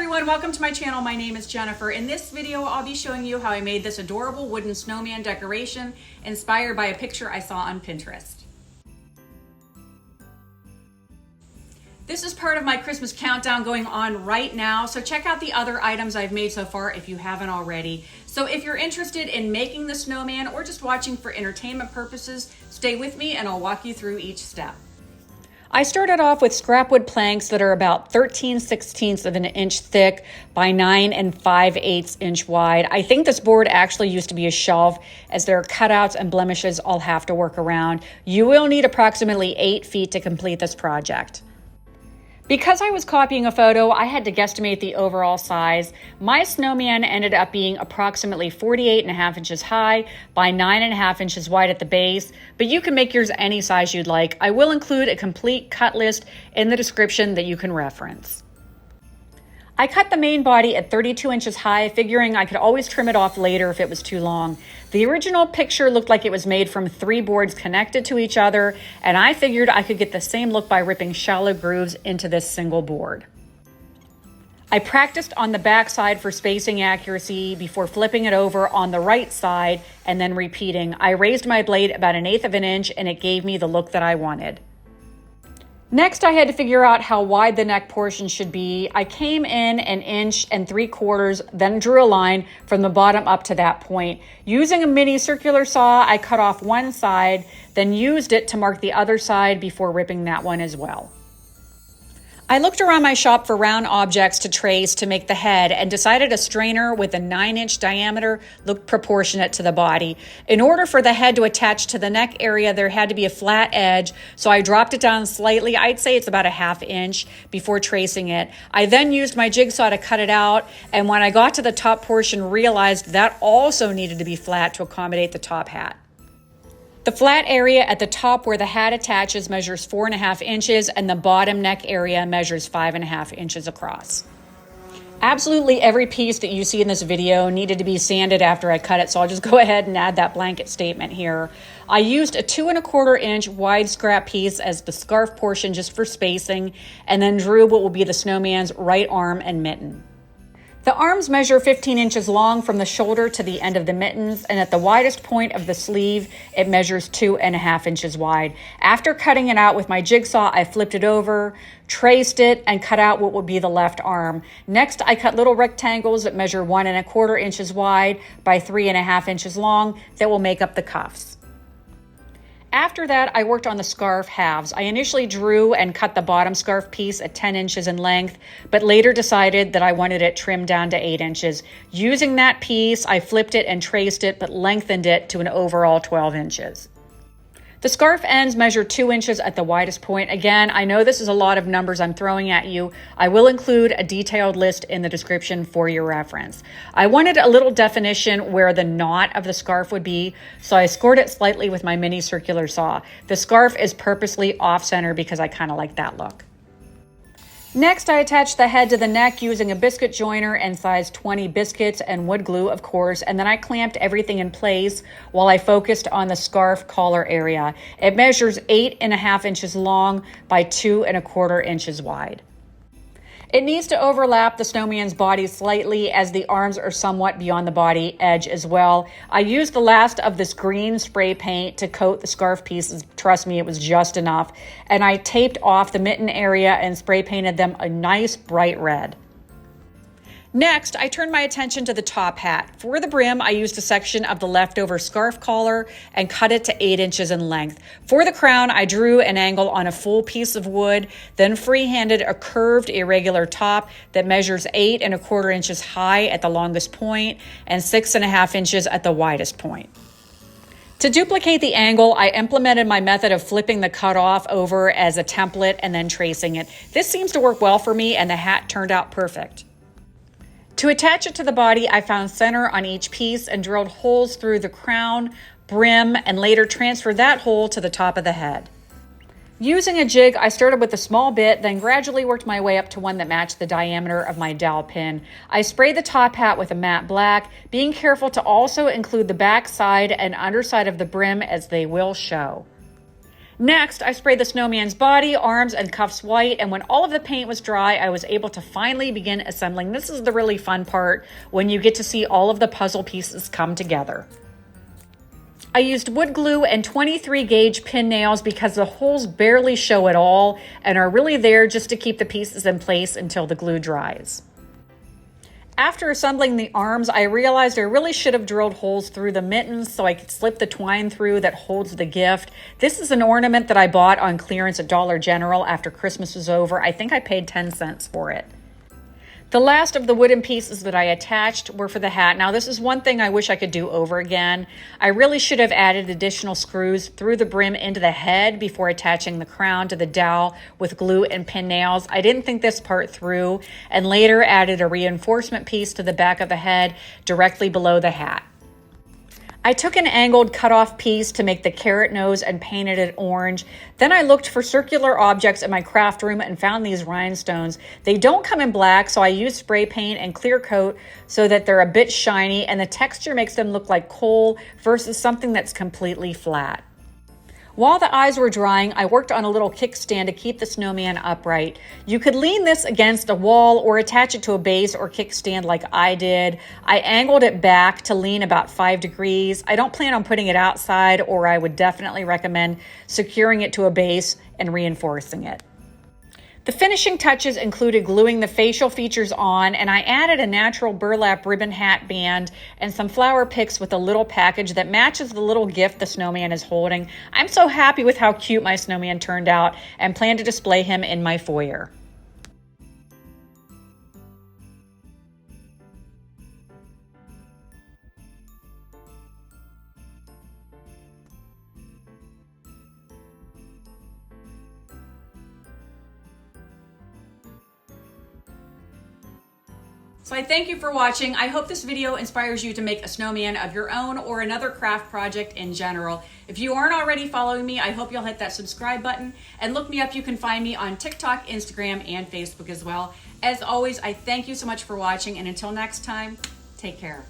everyone, welcome to my channel. My name is Jennifer. In this video, I'll be showing you how I made this adorable wooden snowman decoration inspired by a picture I saw on Pinterest. This is part of my Christmas countdown going on right now, so check out the other items I've made so far if you haven't already. So if you're interested in making the snowman or just watching for entertainment purposes, stay with me and I'll walk you through each step. I started off with scrap wood planks that are about 13/16 of an inch thick by 9 5/8 inch wide. I think this board actually used to be a shelf, as there are cutouts and blemishes I'll have to work around. You will need approximately 8 feet to complete this project. Because I was copying a photo, I had to guesstimate the overall size. My snowman ended up being approximately 48.5 inches high by 9.5 inches wide at the base, but you can make yours any size you'd like. I will include a complete cut list in the description that you can reference. I cut the main body at 32 inches high, figuring I could always trim it off later if it was too long. The original picture looked like it was made from 3 boards connected to each other, and I figured I could get the same look by ripping shallow grooves into this single board. I practiced on the back side for spacing accuracy before flipping it over on the right side and then repeating. I raised my blade about 1/8 of an inch and it gave me the look that I wanted. Next, I had to figure out how wide the neck portion should be. I came in 1 3/4 inches, then drew a line from the bottom up to that point. Using a mini circular saw, I cut off one side, then used it to mark the other side before ripping that one as well. I looked around my shop for round objects to trace to make the head and decided a strainer with a 9-inch diameter looked proportionate to the body. In order for the head to attach to the neck area, there had to be a flat edge, so I dropped it down slightly. I'd say it's about 1/2 inch before tracing it. I then used my jigsaw to cut it out, and when I got to the top portion, realized that also needed to be flat to accommodate the top hat. The flat area at the top where the hat attaches measures 4.5 inches and the bottom neck area measures 5.5 inches across. Absolutely every piece that you see in this video needed to be sanded after I cut it, so I'll just go ahead and add that blanket statement here. I used a 2.25 inch wide scrap piece as the scarf portion just for spacing, and then drew what will be the snowman's right arm and mitten. The arms measure 15 inches long from the shoulder to the end of the mittens, and at the widest point of the sleeve, it measures 2.5 inches wide. After cutting it out with my jigsaw, I flipped it over, traced it, and cut out what would be the left arm. Next, I cut little rectangles that measure 1.25 inches wide by 3.5 inches long that will make up the cuffs. After that, I worked on the scarf halves. I initially drew and cut the bottom scarf piece at 10 inches in length, but later decided that I wanted it trimmed down to 8 inches. Using that piece, I flipped it and traced it, but lengthened it to an overall 12 inches. The scarf ends measure 2 inches at the widest point. Again, I know this is a lot of numbers I'm throwing at you. I will include a detailed list in the description for your reference. I wanted a little definition where the knot of the scarf would be, so I scored it slightly with my mini circular saw. The scarf is purposely off-center because I kind of like that look. Next, I attached the head to the neck using a biscuit joiner and size 20 biscuits and wood glue, of course, and then I clamped everything in place while I focused on the scarf collar area. It measures 8.5 inches long by 2.25 inches wide. It needs to overlap the snowman's body slightly, as the arms are somewhat beyond the body edge as well. I used the last of this green spray paint to coat the scarf pieces. Trust me, it was just enough. And I taped off the mitten area and spray painted them a nice bright red. Next, I turned my attention to the top hat. For the brim, I used a section of the leftover scarf collar and cut it to 8 inches in length. For the crown, I drew an angle on a full piece of wood, then freehanded a curved irregular top that measures 8.25 inches high at the longest point and 6.5 inches at the widest point. To duplicate the angle, I implemented my method of flipping the cutoff over as a template and then tracing it. This seems to work well for me, and the hat turned out perfect. To attach it to the body, I found center on each piece and drilled holes through the crown, brim, and later transferred that hole to the top of the head. Using a jig, I started with a small bit, then gradually worked my way up to one that matched the diameter of my dowel pin. I sprayed the top hat with a matte black, being careful to also include the back side and underside of the brim as they will show. Next, I sprayed the snowman's body, arms, and cuffs white, and when all of the paint was dry, I was able to finally begin assembling. This is the really fun part, when you get to see all of the puzzle pieces come together. I used wood glue and 23 gauge pin nails because the holes barely show at all and are really there just to keep the pieces in place until the glue dries. After assembling the arms, I realized I really should have drilled holes through the mittens so I could slip the twine through that holds the gift. This is an ornament that I bought on clearance at Dollar General after Christmas was over. I think I paid 10 cents for it. The last of the wooden pieces that I attached were for the hat. Now, this is one thing I wish I could do over again. I really should have added additional screws through the brim into the head before attaching the crown to the dowel with glue and pin nails. I didn't think this part through, and later added a reinforcement piece to the back of the head directly below the hat. I took an angled cutoff piece to make the carrot nose and painted it orange. Then I looked for circular objects in my craft room and found these rhinestones. They don't come in black, so I used spray paint and clear coat so that they're a bit shiny, and the texture makes them look like coal versus something that's completely flat. While the eyes were drying, I worked on a little kickstand to keep the snowman upright. You could lean this against a wall or attach it to a base or kickstand like I did. I angled it back to lean about 5 degrees. I don't plan on putting it outside, or I would definitely recommend securing it to a base and reinforcing it. The finishing touches included gluing the facial features on, and I added a natural burlap ribbon hat band and some flower picks with a little package that matches the little gift the snowman is holding. I'm so happy with how cute my snowman turned out and plan to display him in my foyer. So I thank you for watching. I hope this video inspires you to make a snowman of your own or another craft project in general. If you aren't already following me, I hope you'll hit that subscribe button and look me up. You can find me on TikTok, Instagram, and Facebook as well. As always, I thank you so much for watching, and until next time, take care.